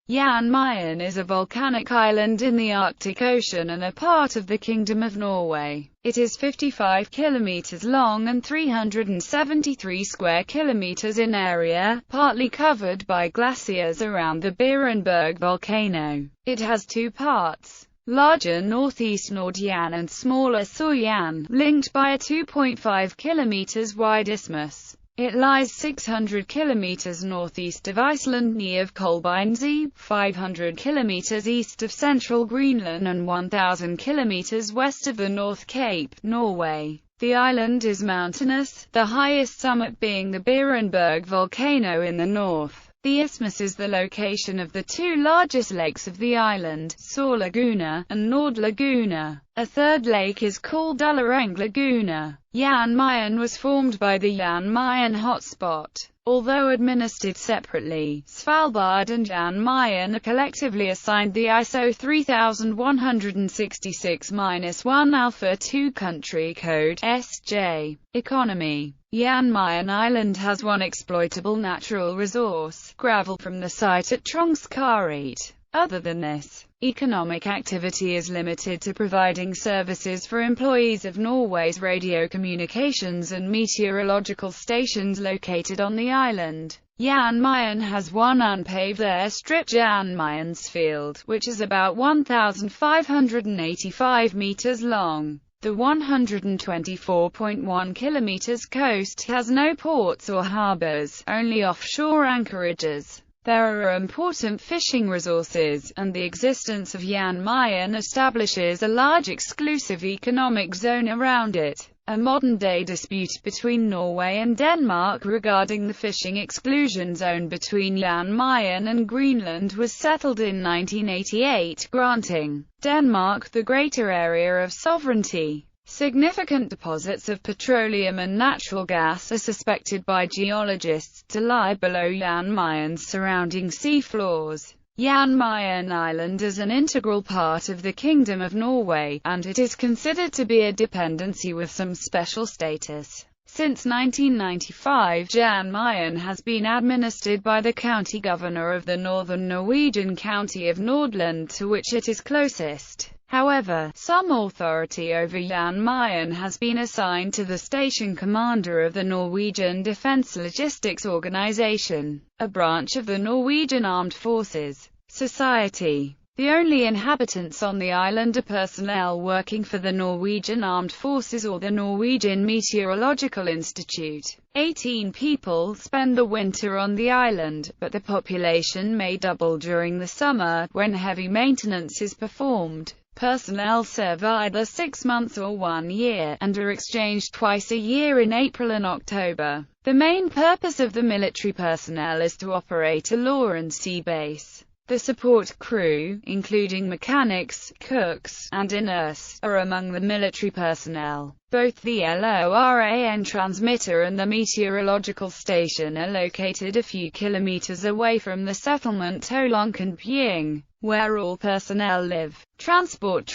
Jan Mayen is a volcanic island in the Arctic Ocean and a part of the Kingdom of Norway. It is 55 kilometers long and 373 square kilometers in area, partly covered by glaciers around the Berenberg volcano. It has two parts: larger northeast Nord-Jan and smaller Sur-Jan, linked by a 2.5 kilometers wide isthmus. It lies 600 kilometers northeast of Iceland near Kolbeinsey, 500 kilometers east of central Greenland and 1,000 kilometers west of the North Cape, Norway. The island is mountainous, the highest summit being the Berenberg volcano in the north. The isthmus is the location of the two largest lakes of the island, Sør Laguna and Nord Laguna. A third lake is called Ullareng Laguna. Jan Mayen was formed by the Jan Mayen hotspot. Although administered separately, Svalbard and Jan Mayen are collectively assigned the ISO 3166-1 Alpha 2 country code (SJ). Economy: Jan Mayen Island has one exploitable natural resource, gravel from the site at Trongskaret. Other than this, economic activity is limited to providing services for employees of Norway's radio communications and meteorological stations located on the island. Jan Mayen has one unpaved airstrip, Jan Mayensfield, which is about 1,585 meters long. The 124.1 kilometers coast has no ports or harbors, only offshore anchorages. There are important fishing resources, and the existence of Jan Mayen establishes a large exclusive economic zone around it. A modern-day dispute between Norway and Denmark regarding the fishing exclusion zone between Jan Mayen and Greenland was settled in 1988, granting Denmark the greater area of sovereignty. Significant deposits of petroleum and natural gas are suspected by geologists to lie below Jan Mayen's surrounding sea floors. Jan Mayen Island is an integral part of the Kingdom of Norway, and it is considered to be a dependency with some special status. Since 1995, Jan Mayen has been administered by the county governor of the northern Norwegian county of Nordland, to which it is closest. However, some authority over Jan Mayen has been assigned to the station commander of the Norwegian Defence Logistics Organization, a branch of the Norwegian Armed Forces. Society: the only inhabitants on the island are personnel working for the Norwegian Armed Forces or the Norwegian Meteorological Institute. 18 people spend the winter on the island, but the population may double during the summer, when heavy maintenance is performed. Personnel serve either 6 months or 1 year, and are exchanged twice a year in April and October. The main purpose of the military personnel is to operate a law and sea base. The support crew, including mechanics, cooks, and a nurse, are among the military personnel. Both the LORAN transmitter and the meteorological station are located a few kilometers away from the settlement Tolunkenpjing, where all personnel live. Transport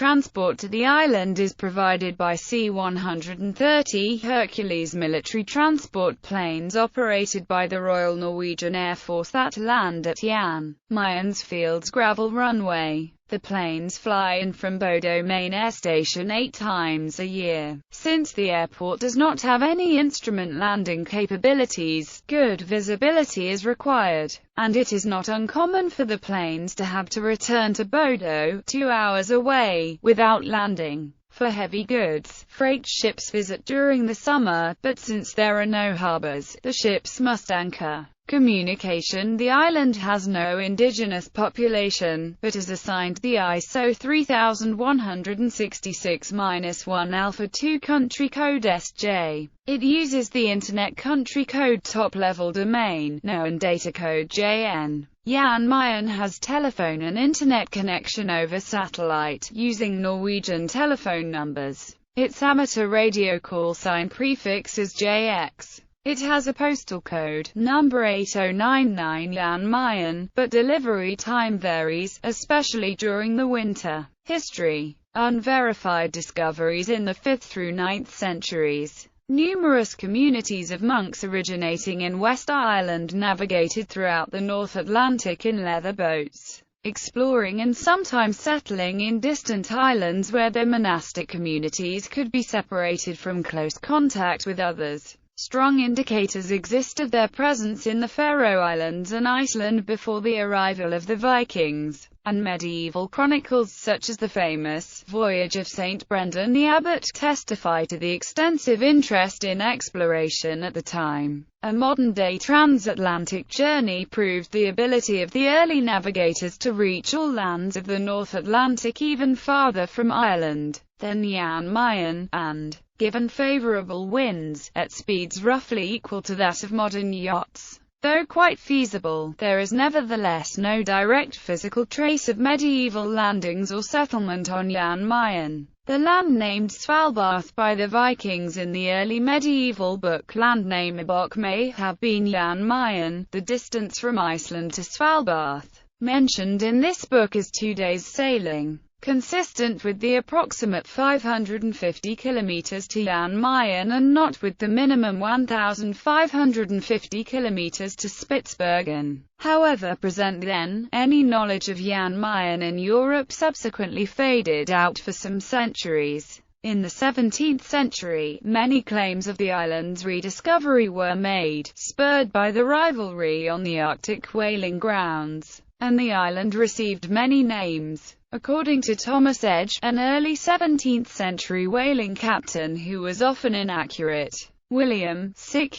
to the island is provided by C-130 Hercules military transport planes operated by the Royal Norwegian Air Force that land at Jan Mayensfield's gravel runway. The planes fly in from Bodø main air station 8 times a year. Since the airport does not have any instrument landing capabilities, good visibility is required, and it is not uncommon for the planes to have to return to Bodø, 2 hours away, without landing. For heavy goods, freight ships visit during the summer, but since there are no harbors, the ships must anchor. Communication: the island has no indigenous population, but is assigned the ISO 3166-1 Alpha 2 country code (SJ). It uses the Internet Country Code top-level domain, known data code JN. Jan Mayen has telephone and internet connection over satellite, using Norwegian telephone numbers. Its amateur radio call sign prefix is JX. It has a postal code, number 8099 Jan Mayen, but delivery time varies, especially during the winter. History: unverified discoveries in the 5th through 9th centuries. Numerous communities of monks originating in West Ireland navigated throughout the North Atlantic in leather boats, exploring and sometimes settling in distant islands where their monastic communities could be separated from close contact with others. Strong indicators exist of their presence in the Faroe Islands and Iceland before the arrival of the Vikings, and medieval chronicles such as the famous Voyage of St. Brendan the Abbot testify to the extensive interest in exploration at the time. A modern-day transatlantic journey proved the ability of the early navigators to reach all lands of the North Atlantic even farther from Ireland than Jan Mayen, and, given favorable winds, at speeds roughly equal to that of modern yachts. Though quite feasible, there is nevertheless no direct physical trace of medieval landings or settlement on Jan Mayen. The land named Svalbard by the Vikings in the early medieval book Landnámabók may have been Jan Mayen. The distance from Iceland to Svalbard, mentioned in this book, is 2 days' sailing, consistent with the approximate 550 kilometers to Jan Mayen and not with the minimum 1,550 kilometers to Spitsbergen. However present then, any knowledge of Jan Mayen in Europe subsequently faded out for some centuries. In the 17th century, many claims of the island's rediscovery were made, spurred by the rivalry on the Arctic whaling grounds, and the island received many names. According to Thomas Edge, an early 17th-century whaling captain who was often inaccurate, William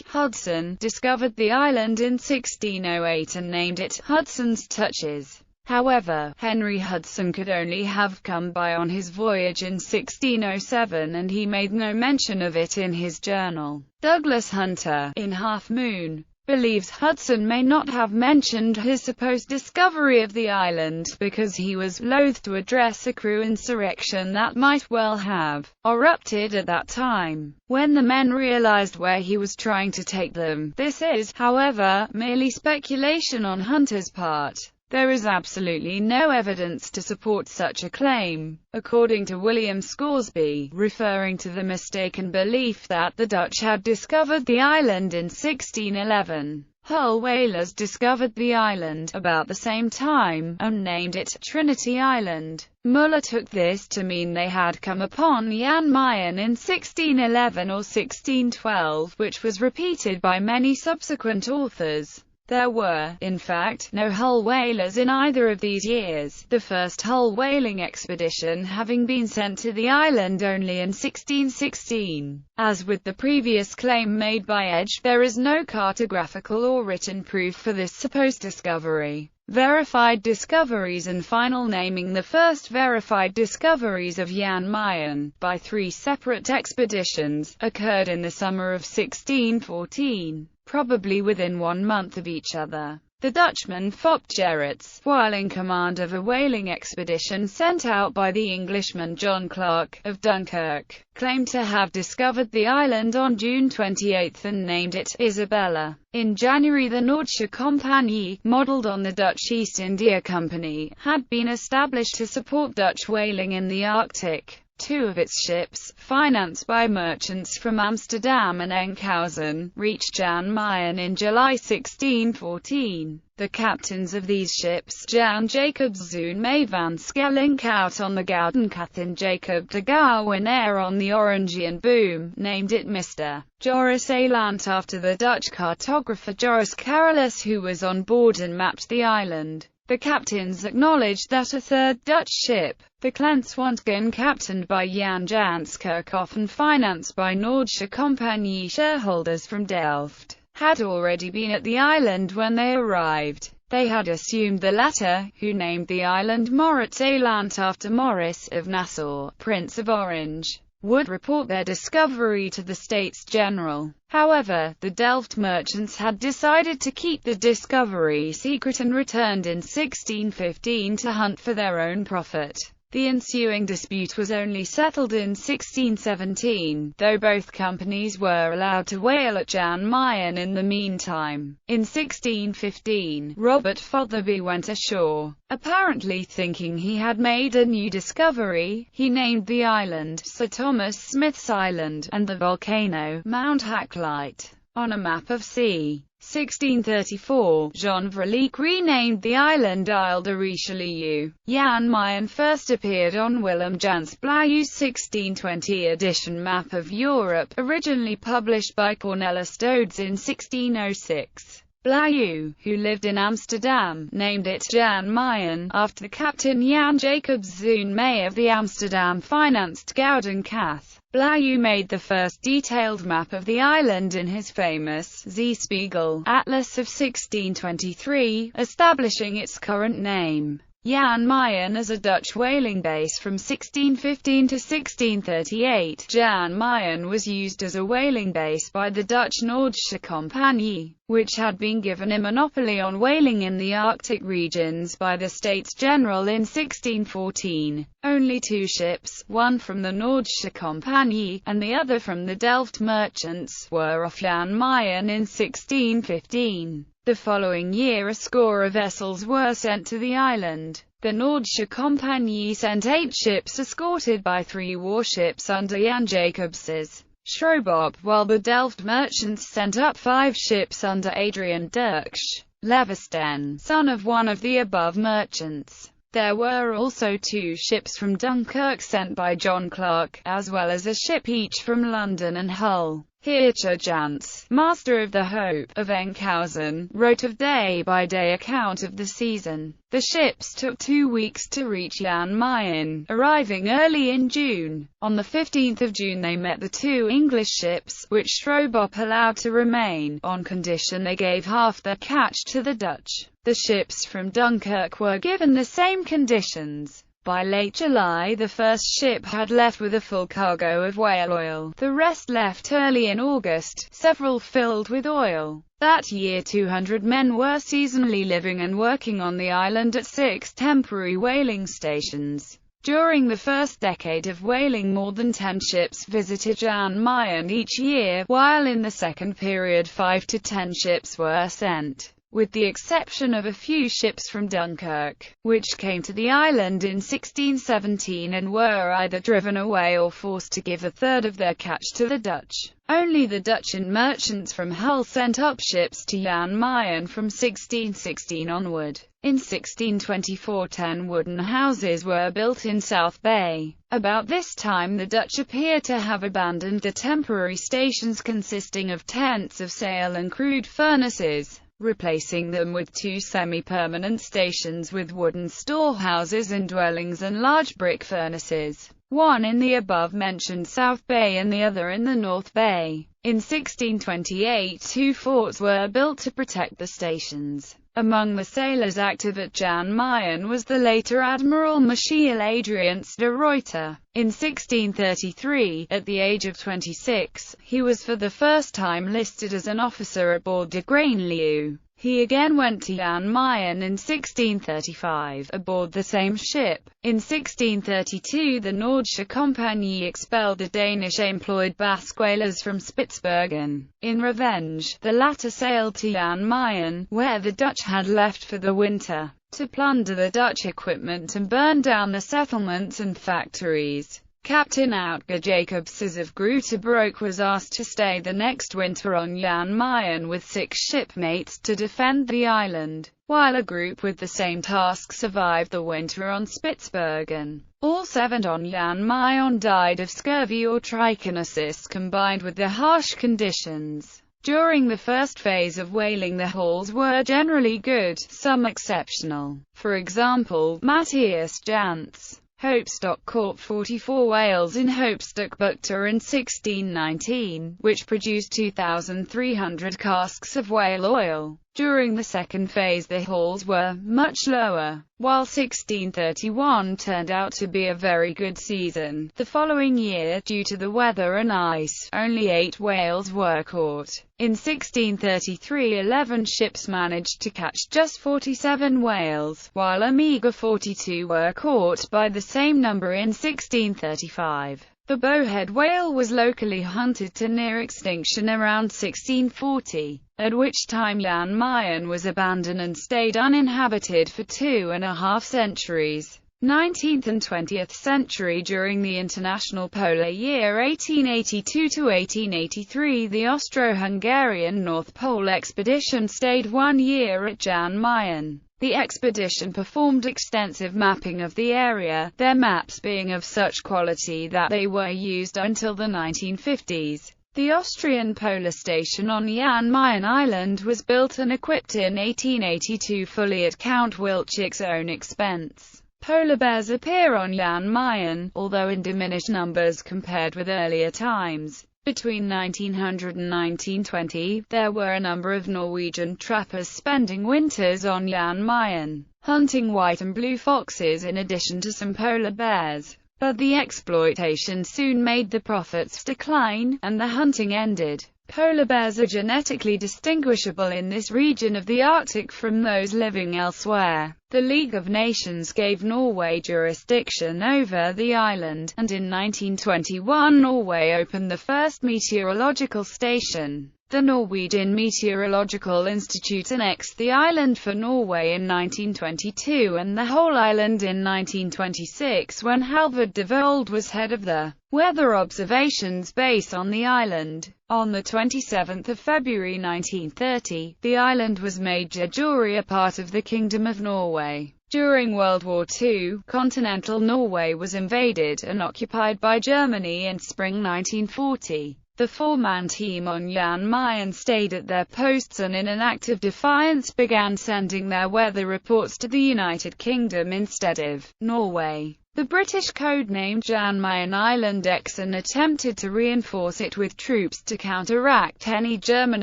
Hudson discovered the island in 1608 and named it Hudson's Touches. However, Henry Hudson could only have come by on his voyage in 1607 and he made no mention of it in his journal. Douglas Hunter, in Half Moon, believes Hudson may not have mentioned his supposed discovery of the island because he was loath to address a crew insurrection that might well have erupted at that time, when the men realized where he was trying to take them. This is, however, merely speculation on Hunter's part. There is absolutely no evidence to support such a claim. According to William Scoresby, referring to the mistaken belief that the Dutch had discovered the island in 1611, Hull whalers discovered the island about the same time, and named it Trinity Island. Muller took this to mean they had come upon Jan Mayen in 1611 or 1612, which was repeated by many subsequent authors. There were, in fact, no Hull whalers in either of these years, the first Hull whaling expedition having been sent to the island only in 1616. As with the previous claim made by Edge, there is no cartographical or written proof for this supposed discovery. Verified discoveries and final naming. The first verified discoveries of Jan Mayen, by 3 separate expeditions, occurred in the summer of 1614. Probably within 1 month of each other. The Dutchman Fop Gerrits, while in command of a whaling expedition sent out by the Englishman John Clarke, of Dunkirk, claimed to have discovered the island on June 28 and named it Isabella. In January, the Noordsche Compagnie, modelled on the Dutch East India Company, had been established to support Dutch whaling in the Arctic. 2 of its ships, financed by merchants from Amsterdam and Enkhuizen, reached Jan Mayen in July 1614. The captains of these ships, Jan Jacobszoon van Schellinghout on the Goudenkath and Jacob de Gouwinair on the Orangian Boom, named it Mr. Joris Eiland after the Dutch cartographer Joris Carolus, who was on board and mapped the island. The captains acknowledged that a third Dutch ship, the Klenswanten, captained by Jan Janskerkhoff and financed by Noordsche Compagnie shareholders from Delft, had already been at the island when they arrived. They had assumed the latter, who named the island Maurits Eiland after Maurice of Nassau, Prince of Orange, would report their discovery to the States General. However, the Delft merchants had decided to keep the discovery secret and returned in 1615 to hunt for their own profit. The ensuing dispute was only settled in 1617, though both companies were allowed to whale at Jan Mayen in the meantime. In 1615, Robert Fotherby went ashore. Apparently thinking he had made a new discovery, he named the island Sir Thomas Smith's Island, and the volcano, Mount Hacklight, on a map of c. 1634, Jean Vrelick renamed the island Isle de Richelieu. Jan Mayen first appeared on Willem Jans Blaeu's 1620 edition Map of Europe, originally published by Cornelis Dodes in 1606. Blaeu, who lived in Amsterdam, named it Jan Mayen, after Captain Jan Jacobs Zoon May of the Amsterdam-financed Gouden Cath. Blaeu made the first detailed map of the island in his famous Zeespiegel Atlas of 1623, establishing its current name, Jan Mayen, as a Dutch whaling base from 1615 to 1638. Jan Mayen was used as a whaling base by the Dutch Noordsche Compagnie, which had been given a monopoly on whaling in the Arctic regions by the States General in 1614. Only two ships, one from the Noordsche Compagnie, and the other from the Delft merchants, were off Jan Mayen in 1615. The following year a score of vessels were sent to the island. The Noordsche Compagnie sent 8 ships escorted by 3 warships under Jan Jacobs's Shrobop, while the Delft merchants sent up 5 ships under Adrian Dirksch Levesten, son of one of the above merchants. There were also 2 ships from Dunkirk sent by John Clark, as well as a ship each from London and Hull. Heertje Jans, master of the Hope of Enkhuizen, wrote of day-by-day account of the season. The ships took 2 weeks to reach Jan Mayen, arriving early in June. On the 15th of June they met the 2 English ships, which Shrobop allowed to remain, on condition they gave half their catch to the Dutch. The ships from Dunkirk were given the same conditions. By late July the first ship had left with a full cargo of whale oil. The rest left early in August, several filled with oil. That year 200 men were seasonally living and working on the island at 6 temporary whaling stations. During the first decade of whaling more than 10 ships visited Jan Mayen each year, while in the second period 5 to 10 ships were sent, with the exception of a few ships from Dunkirk, which came to the island in 1617 and were either driven away or forced to give a third of their catch to the Dutch. Only the Dutch and merchants from Hull sent up ships to Jan Mayen from 1616 onward. In 1624 10 wooden houses were built in South Bay. About this time the Dutch appear to have abandoned the temporary stations consisting of tents of sail and crude furnaces, replacing them with 2 semi-permanent stations with wooden storehouses and dwellings and large brick furnaces, one in the above-mentioned South Bay and the other in the North Bay. In 1628 2 forts were built to protect the stations. Among the sailors active at Jan Mayen was the later Admiral Michiel Adriaens de Ruyter. In 1633, at the age of 26, he was for the first time listed as an officer aboard de Grainleeuw. He again went to Jan Mayen in 1635, aboard the same ship. In 1632 the Noordsche Compagnie expelled the Danish-employed Basque whalers from Spitsbergen. In revenge, the latter sailed to Jan Mayen, where the Dutch had left for the winter, to plunder the Dutch equipment and burn down the settlements and factories. Captain Outger Jacobs of Grootebrok was asked to stay the next winter on Jan Mayen with 6 shipmates to defend the island, while a group with the same task survived the winter on Spitsbergen. All 7 on Jan Mayen died of scurvy or trichinosis combined with the harsh conditions. During the first phase of whaling the hauls were generally good, some exceptional. For example, Matthias Jans Hopestock caught 44 whales in Hopestock Bukta in 1619, which produced 2,300 casks of whale oil. During the second phase the hauls were much lower. While 1631 turned out to be a very good season, the following year, due to the weather and ice, only 8 whales were caught. In 1633 11 ships managed to catch just 47 whales, while a meager 42 were caught by the same number in 1635. The bowhead whale was locally hunted to near extinction around 1640, at which time Jan Mayen was abandoned and stayed uninhabited for 2.5 centuries. 19th and 20th century. During the International Polar Year 1882 to 1883, the Austro-Hungarian North Pole expedition stayed 1 year at Jan Mayen. The expedition performed extensive mapping of the area, their maps being of such quality that they were used until the 1950s. The Austrian polar station on Jan Mayen Island was built and equipped in 1882 fully at Count Wilczek's own expense. Polar bears appear on Jan Mayen, although in diminished numbers compared with earlier times. Between 1900 and 1920, there were a number of Norwegian trappers spending winters on Jan Mayen, hunting white and blue foxes in addition to some polar bears. But the exploitation soon made the profits decline, and the hunting ended. Polar bears are genetically distinguishable in this region of the Arctic from those living elsewhere. The League of Nations gave Norway jurisdiction over the island, and in 1921 Norway opened the first meteorological station. The Norwegian Meteorological Institute annexed the island for Norway in 1922 and the whole island in 1926 when Halvard de Vold was head of the Weather Observations Base on the island. On the 27th of February 1930, the island was made de jure part of the Kingdom of Norway. During World War II, continental Norway was invaded and occupied by Germany in spring 1940. The 4-man team on Jan Mayen stayed at their posts and in an act of defiance began sending their weather reports to the United Kingdom instead of Norway. The British codenamed Jan Mayen Island X and attempted to reinforce it with troops to counteract any German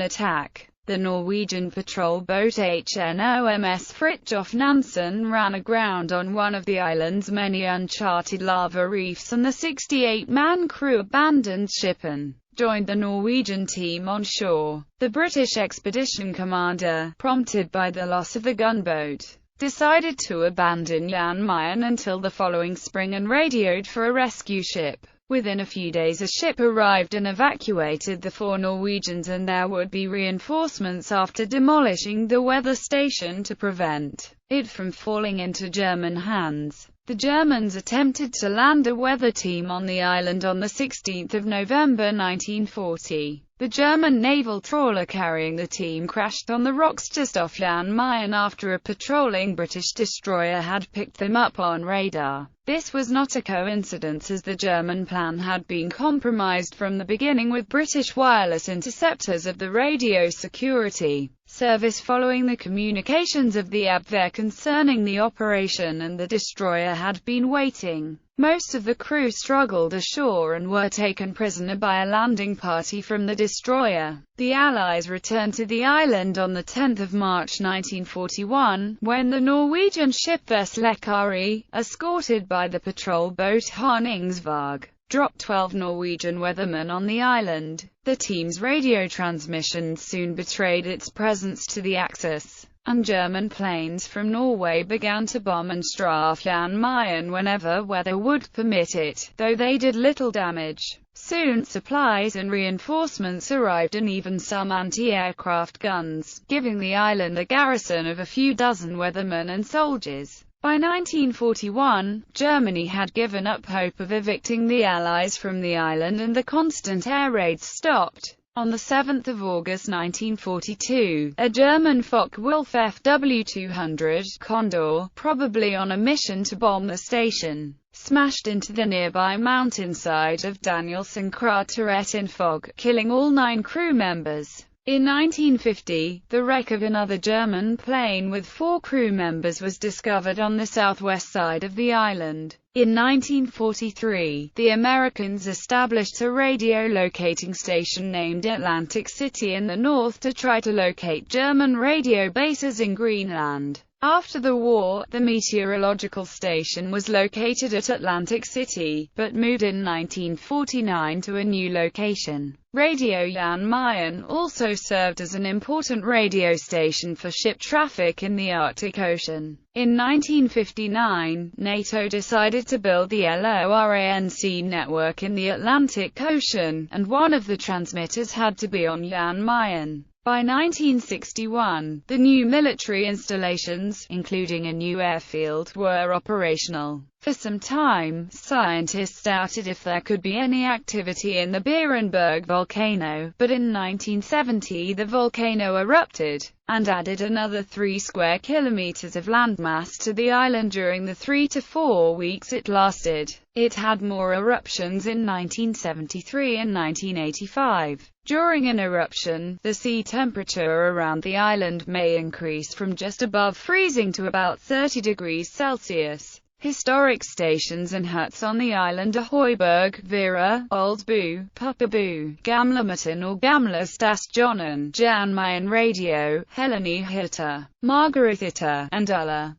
attack. The Norwegian patrol boat HNOMS Fridtjof Nansen ran aground on one of the island's many uncharted lava reefs, and the 68-man crew abandoned ship and joined the Norwegian team on shore. The British expedition commander, prompted by the loss of the gunboat, decided to abandon Jan Mayen until the following spring and radioed for a rescue ship. Within a few days a ship arrived and evacuated the 4 Norwegians and their would-be reinforcements after demolishing the weather station to prevent it from falling into German hands. The Germans attempted to land a weather team on the island on 16 November 1940. The German naval trawler carrying the team crashed on the rocks just off Jan Mayen after a patrolling British destroyer had picked them up on radar. This was not a coincidence, as the German plan had been compromised from the beginning with British wireless interceptors of the radio security service following the communications of the Abwehr concerning the operation, and the destroyer had been waiting. Most of the crew struggled ashore and were taken prisoner by a landing party from the destroyer. The Allies returned to the island on 10 March 1941, when the Norwegian ship Veslekari, escorted by the patrol boat Honningsvåg, dropped 12 Norwegian weathermen on the island. The team's radio transmissions soon betrayed its presence to the Axis, and German planes from Norway began to bomb and strafe Jan Mayen whenever weather would permit it, though they did little damage. Soon supplies and reinforcements arrived, and even some anti-aircraft guns, giving the island a garrison of a few dozen weathermen and soldiers. By 1941, Germany had given up hope of evicting the Allies from the island, and the constant air raids stopped. On 7 August 1942, a German Focke-Wulf FW-200 Condor, probably on a mission to bomb the station, smashed into the nearby mountainside of Danielson Kraterett in Fog, killing all 9 crew members. In 1950, the wreck of another German plane with 4 crew members was discovered on the southwest side of the island. In 1943, the Americans established a radio locating station named Atlantic City in the north to try to locate German radio bases in Greenland. After the war, the meteorological station was located at Atlantic City, but moved in 1949 to a new location. Radio Jan Mayen also served as an important radio station for ship traffic in the Arctic Ocean. In 1959, NATO decided to build the LORANC network in the Atlantic Ocean, and one of the transmitters had to be on Jan Mayen. By 1961, the new military installations, including a new airfield, were operational. For some time, scientists doubted if there could be any activity in the Beerenberg volcano, but in 1970 the volcano erupted, and added another 3 square kilometers of landmass to the island during the 3 to 4 weeks it lasted. It had more eruptions in 1973 and 1985. During an eruption, the sea temperature around the island may increase from just above freezing to about 30 degrees Celsius. Historic stations and huts on the island are Hooiberg, Vera, Old Boo, Papa Boo, Gamla Mitten or Gamla Stasjonen, Jan Mayen Radio, Helene Hytta, Margarethytta, and Ulla.